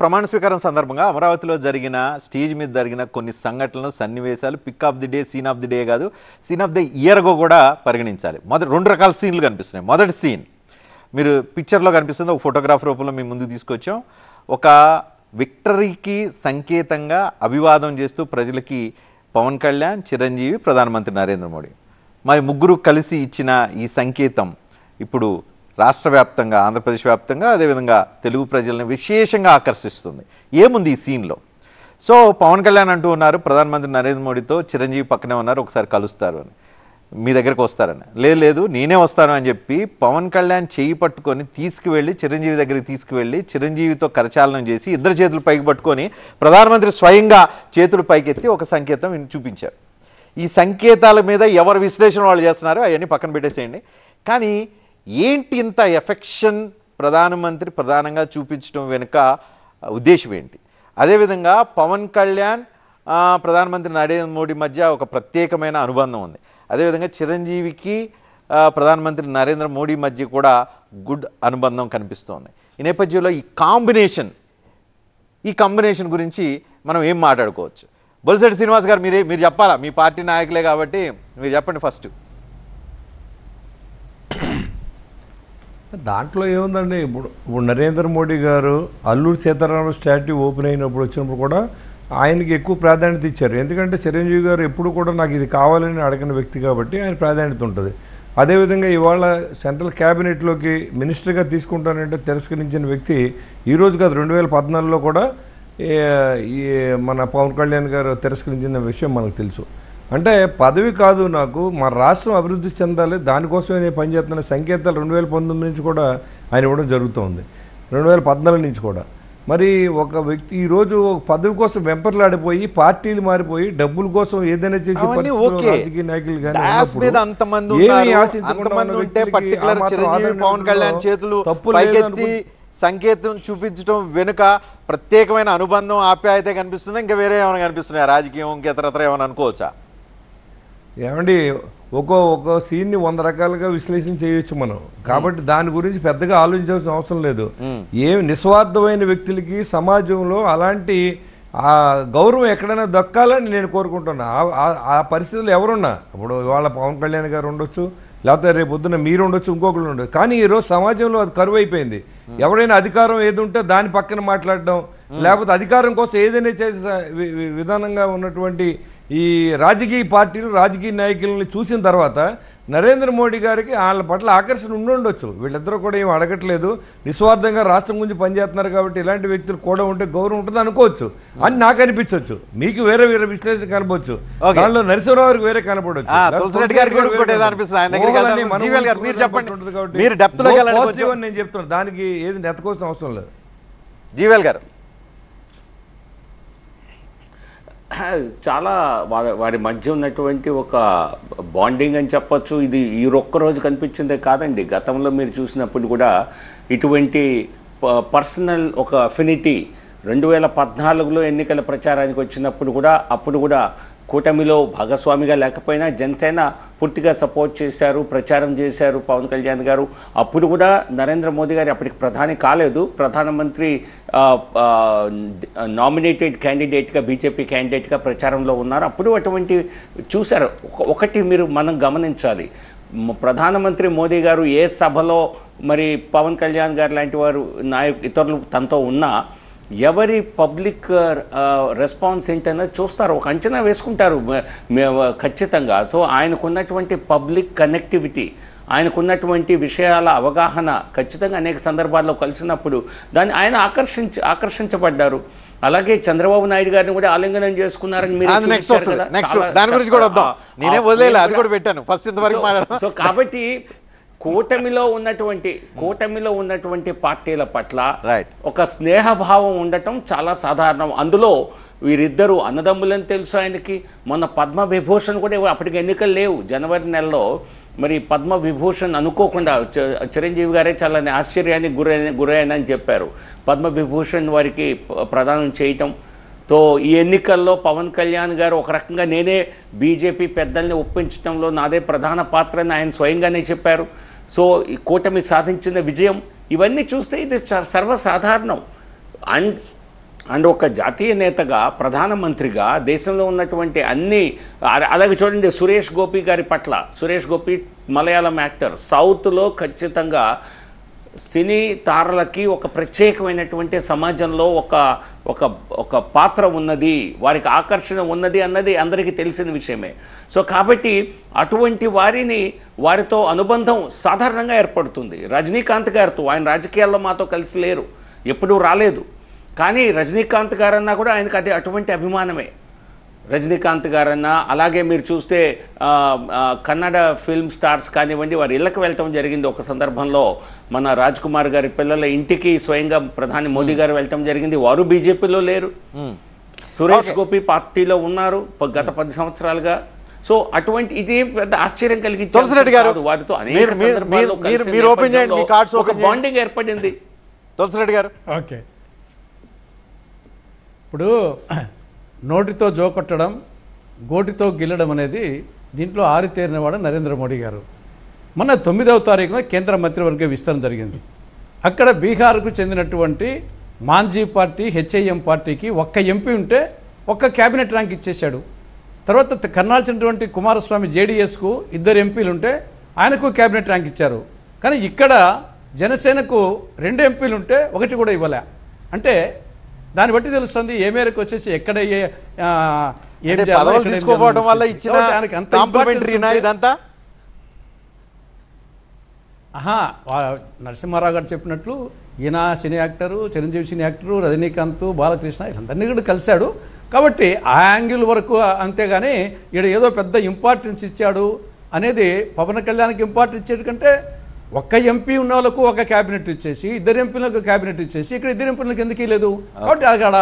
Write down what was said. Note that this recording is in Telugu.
ప్రమాణ స్వీకారం సందర్భంగా అమరావతిలో జరిగిన స్టేజ్ మీద జరిగిన కొన్ని సంఘటనలు సన్నివేశాలు pick of the day scene of the day కాదు సీన్ ఆఫ్ ది ఇయర్గా కూడా పరిగణించాలి. రెండు రకాల సీన్లు కనిపిస్తున్నాయి. మొదటి సీన్ మీరు పిక్చర్లో కనిపిస్తుంది, ఒక ఫోటోగ్రాఫ్ రూపంలో మీ ముందుకు తీసుకొచ్చాం. ఒక విక్టరీకి సంకేతంగా అభివాదం చేస్తూ ప్రజలకి పవన్ కళ్యాణ్, చిరంజీవి, ప్రధానమంత్రి నరేంద్ర మోడీ మరి ముగ్గురు కలిసి ఇచ్చిన ఈ సంకేతం ఇప్పుడు రాష్ట్ర వ్యాప్తంగా, ఆంధ్రప్రదేశ్ వ్యాప్తంగా, అదేవిధంగా తెలుగు ప్రజలను విశేషంగా ఆకర్షిస్తుంది. ఏముంది ఈ సీన్లో? సో పవన్ కళ్యాణ్ అంటూ ఉన్నారు ప్రధానమంత్రి నరేంద్ర మోడీతో, చిరంజీవి పక్కనే ఉన్నారు, ఒకసారి కలుస్తారు అని, మీ దగ్గరికి వస్తారని. లేదు నేనే వస్తాను అని చెప్పి పవన్ కళ్యాణ్ చేయి పట్టుకొని తీసుకువెళ్ళి చిరంజీవి దగ్గరికి తీసుకువెళ్ళి చిరంజీవితో కరచాలనం చేసి ఇద్దరు చేతులు పైకి పట్టుకొని ప్రధానమంత్రి స్వయంగా చేతులు పైకెత్తి ఒక సంకేతం చూపించారు. ఈ సంకేతాల మీద ఎవరు విశ్లేషణ వాళ్ళు చేస్తున్నారో అవన్నీ పక్కన పెట్టేసేయండి. కానీ ఏంటి ఇంత ఎఫెక్షన్ ప్రధానమంత్రి ప్రధానంగా చూపించడం వెనుక ఉద్దేశం ఏంటి? అదేవిధంగా పవన్ కళ్యాణ్ ప్రధానమంత్రి నరేంద్ర మోడీ మధ్య ఒక ప్రత్యేకమైన అనుబంధం ఉంది. అదేవిధంగా చిరంజీవికి ప్రధానమంత్రి నరేంద్ర మోడీ మధ్య కూడా గుడ్ అనుబంధం కనిపిస్తోంది. ఈ నేపథ్యంలో ఈ కాంబినేషన్ గురించి మనం ఏం మాట్లాడుకోవచ్చు? బొలిశెట్టి శ్రీనివాస్ గారు మీరు చెప్పాలా, మీ పార్టీ నాయకులే కాబట్టి మీరు చెప్పండి ఫస్ట్. దాంట్లో ఏముందండి, ఇప్పుడు నరేంద్ర మోడీ గారు అల్లూరి సీతారామరాజు స్టాట్యూ ఓపెన్ అయినప్పుడు వచ్చినప్పుడు కూడా ఆయనకి ఎక్కువ ప్రాధాన్యత ఇచ్చారు. ఎందుకంటే చిరంజీవి గారు ఎప్పుడు కూడా నాకు ఇది కావాలని అడగని వ్యక్తి కాబట్టి ఆయన ప్రాధాన్యత ఉంటుంది. అదేవిధంగా ఇవాళ సెంట్రల్ క్యాబినెట్లోకి మినిస్టర్గా తీసుకుంటానంటే తిరస్కరించిన వ్యక్తి ఈరోజు కాదు, 2014లో కూడా మన పవన్ కళ్యాణ్ గారు తిరస్కరించిన విషయం మనకు తెలుసు. అంటే పదవి కాదు, నాకు మా రాష్ట్రం అభివృద్ధి చెందాలి, దానికోసమే నేను పనిచేస్తున్న సంకేతాలు 2019 నుంచి కూడా ఆయన ఇవ్వడం జరుగుతుంది, 2014 నుంచి కూడా. మరి ఒక వ్యక్తి ఈరోజు పదవి కోసం వెంపర్లాడిపోయి పార్టీలు మారిపోయి డబ్బుల కోసం ఏదైనా చేసి రాజకీయ నాయకులు కానీ సంకేతం చూపించడం వెనుక ప్రత్యేకమైన అనుబంధం, ఆప్యాయత కనిపిస్తుంది. ఇంకా వేరే ఏమైనా కనిపిస్తున్నాయా? రాజకీయం ఇంకెతరతర ఏమైనా అనుకోవచ్చా? ఏమండి, ఒక్కో సీన్ని 100 రకాలుగా విశ్లేషణ చేయొచ్చు మనం. కాబట్టి దాని గురించి పెద్దగా ఆలోచించాల్సిన అవసరం లేదు. నిస్వార్థమైన వ్యక్తులకి సమాజంలో అలాంటి గౌరవం ఎక్కడైనా దక్కాలని నేను కోరుకుంటున్నా. ఆ పరిస్థితులు ఎవరున్నా, ఇప్పుడు ఇవాళ పవన్ కళ్యాణ్ గారు ఉండొచ్చు, లేకపోతే రేపు పొద్దున్న మీరు ఉండొచ్చు, ఇంకొకరు ఉండొచ్చు. కానీ ఈరోజు సమాజంలో అది కరువు అయిపోయింది. ఎవరైనా అధికారం ఏది ఉంటే దాని పక్కన మాట్లాడడం, లేకపోతే అధికారం కోసం ఏదైనా చేసే విధానంగా ఉన్నటువంటి ఈ రాజకీయ పార్టీలు, రాజకీయ నాయకులని చూసిన తర్వాత నరేంద్ర మోడీ గారికి వాళ్ళ పట్ల ఆకర్షణ ఉండొచ్చు. వీళ్ళిద్దరూ కూడా ఏం అడగట్లేదు, నిస్వార్థంగా రాష్ట్రం గురించి పనిచేస్తున్నారు కాబట్టి ఇలాంటి వ్యక్తులు కూడా ఉంటే గౌరవం ఉంటుంది అనుకోవచ్చు అని నాకు అనిపించవచ్చు. మీకు వేరే విశ్లేషణ కనపవచ్చు, దానిలో నరసింహరావు గారికి వేరే కనపడవచ్చు. నేను చెప్తున్నాను, దానికి ఏది నెతకోసం అవసరం లేదు. జీవల్ గారు చాలా వారి మధ్య ఉన్నటువంటి ఒక బాండింగ్ అని చెప్పచ్చు. ఇది ఈ ఒక్కరోజు కనిపించిందే కాదండి, గతంలో మీరు చూసినప్పుడు కూడా ఇటువంటి పర్సనల్ ఒక అఫినిటీ 2014లో ఎన్నికల ప్రచారానికి వచ్చినప్పుడు కూడా, అప్పుడు కూడా కూటమిలో భాగస్వామిగా లేకపోయినా జనసేన పూర్తిగా సపోర్ట్ చేశారు, ప్రచారం చేశారు పవన్ కళ్యాణ్ గారు. అప్పుడు కూడా నరేంద్ర మోదీ గారు అప్పటికి ప్రధాని కాలేదు, ప్రధానమంత్రి నామినేటెడ్ క్యాండిడేట్గా, బీజేపీ క్యాండిడేట్గా ప్రచారంలో ఉన్నారు. అప్పుడు అటువంటి చూశారు. ఒకటి మనం గమనించాలి, ప్రధానమంత్రి మోదీ గారు ఏ సభలో మరి పవన్ కళ్యాణ్ గారు లాంటి వారు ఇతరులు తనతో ఉన్నా ఎవరి పబ్లిక్ రెస్పాన్స్ ఏంటన్నది చూస్తారు, ఒక అంచనా వేసుకుంటారు ఖచ్చితంగా. సో ఆయనకున్నటువంటి పబ్లిక్ కనెక్టివిటీ, ఆయనకున్నటువంటి విషయాల అవగాహన ఖచ్చితంగా అనేక సందర్భాల్లో కలిసినప్పుడు ఆయన ఆకర్షించబడ్డారు. అలాగే చంద్రబాబు నాయుడు గారిని కూడా ఆలింగనం చేసుకున్నారని మీరు. సో కాబట్టి కూటమిలో ఉన్నటువంటి పార్టీల పట్ల ఒక స్నేహభావం ఉండటం చాలా సాధారణం. అందులో వీరిద్దరూ అన్నదమ్ములని తెలుసు ఆయనకి. మొన్న పద్మవిభూషణ్ కూడా, అప్పటికి ఎన్నికలు లేవు, జనవరి నెలలో మరి పద్మవిభూషణ్ అనుకోకుండా చిరంజీవి గారే చాలా ఆశ్చర్యానికి గురైనని చెప్పారు. పద్మవిభూషణ్ వారికి ప్రదానం చేయటం తో ఈ ఎన్నికల్లో పవన్ కళ్యాణ్ గారు ఒక రకంగా నేనే బీజేపీ పెద్దల్ని ఒప్పించడంలో నాదే ప్రధాన పాత్ర అని ఆయన స్వయంగానే చెప్పారు. సో ఈ కూటమి సాధించిన విజయం ఇవన్నీ చూస్తే ఇది సర్వసాధారణం. అండ్ అండ్ ఒక జాతీయ నేతగా ప్రధానమంత్రిగా దేశంలో ఉన్నటువంటి అన్ని అలాగే చూడండి సురేష్ గోపి గారి పట్ల, సురేష్ గోపి మలయాళం యాక్టర్, సౌత్లో ఖచ్చితంగా సినీ తారలకి ఒక ప్రత్యేకమైనటువంటి సమాజంలో ఒక ఒక ఒక పాత్ర ఉన్నది, వారికి ఆకర్షణ ఉన్నది అన్నది అందరికీ తెలిసిన విషయమే. సో కాబట్టి అటువంటి వారితో అనుబంధం సాధారణంగా ఏర్పడుతుంది. రజనీకాంత్ గారితో, ఆయన రాజకీయాల్లో మాతో కలిసి లేరు, ఎప్పుడూ రాలేదు, కానీ రజనీకాంత్ గారన్నా కూడా ఆయనకు అది అటువంటి అభిమానమే. రజనీకాంత్ గారన్నా అలాగే మీరు చూస్తే కన్నడ ఫిల్మ్ స్టార్స్ కానివ్వండి, వారి ఇళ్ళకి వెళ్ళటం జరిగింది. ఒక సందర్భంలో మన రాజ్ కుమార్ గారి పిల్లల ఇంటికి స్వయంగా ప్రధాని మోదీ గారు వెళ్ళటం జరిగింది. వారు బీజేపీలో లేరు, సురేష్ గోపి పార్టీలో ఉన్నారు గత 10 సంవత్సరాలుగా. సో అటువంటి ఇది పెద్ద ఆశ్చర్యం కలిగించారు. వారితో అనేక సందర్భాల్లో ఒక బాండింగ్ ఏర్పడింది. తులసిరెడ్డి గారు, ఓకే, ఇప్పుడు నోటితో జోకొట్టడం, గోటితో గిల్లడం అనేది దీంట్లో ఆరితేరినవాడు నరేంద్ర మోడీ గారు. మొన్న 9వ తారీఖున కేంద్ర మంత్రివర్గ విస్తరణ జరిగింది. అక్కడ బీహార్కు చెందినటువంటి మాంఝీ పార్టీ, హెచ్ఐఎం పార్టీకి ఒక్క ఎంపీ ఉంటే ఒక్క క్యాబినెట్ ర్యాంక్ ఇచ్చేశాడు. తర్వాత కర్ణాటక చెందినటువంటి కుమారస్వామి జేడీఎస్కు 2 ఎంపీలు ఉంటే ఆయనకు క్యాబినెట్ ర్యాంక్ ఇచ్చారు. కానీ ఇక్కడ జనసేనకు 2 ఎంపీలు ఉంటే 1 కూడా ఇవ్వలే. అంటే దాన్ని బట్టి తెలుస్తుంది ఏ మేరకు వచ్చేసి ఎక్కడ తీసుకోవడం వల్ల ఇచ్చిన ఇదంతా. నరసింహారావు గారు చెప్పినట్లు ఈయన సినీ యాక్టరు, చిరంజీవి సినీ యాక్టరు, రజనీకాంత్, బాలకృష్ణ వీళ్ళందరినీ కూడా కలిశాడు కాబట్టి ఆ యాంగిల్ వరకు. అంతేగాని ఈడ ఏదో పెద్ద ఇంపార్టెన్స్ ఇచ్చాడు అనేది, పవన్ కళ్యాణ్కి ఇంపార్టెన్స్ ఇచ్చేది కంటే ఒక్క ఎంపీ ఉన్న వాళ్ళకు ఒక క్యాబినెట్ ఇచ్చేసి, 2 ఎంపీలకు క్యాబినెట్ ఇచ్చేసి ఇక్కడ 2 ఎంపీలకు ఎందుకు లేదు. కాబట్టి అక్కడ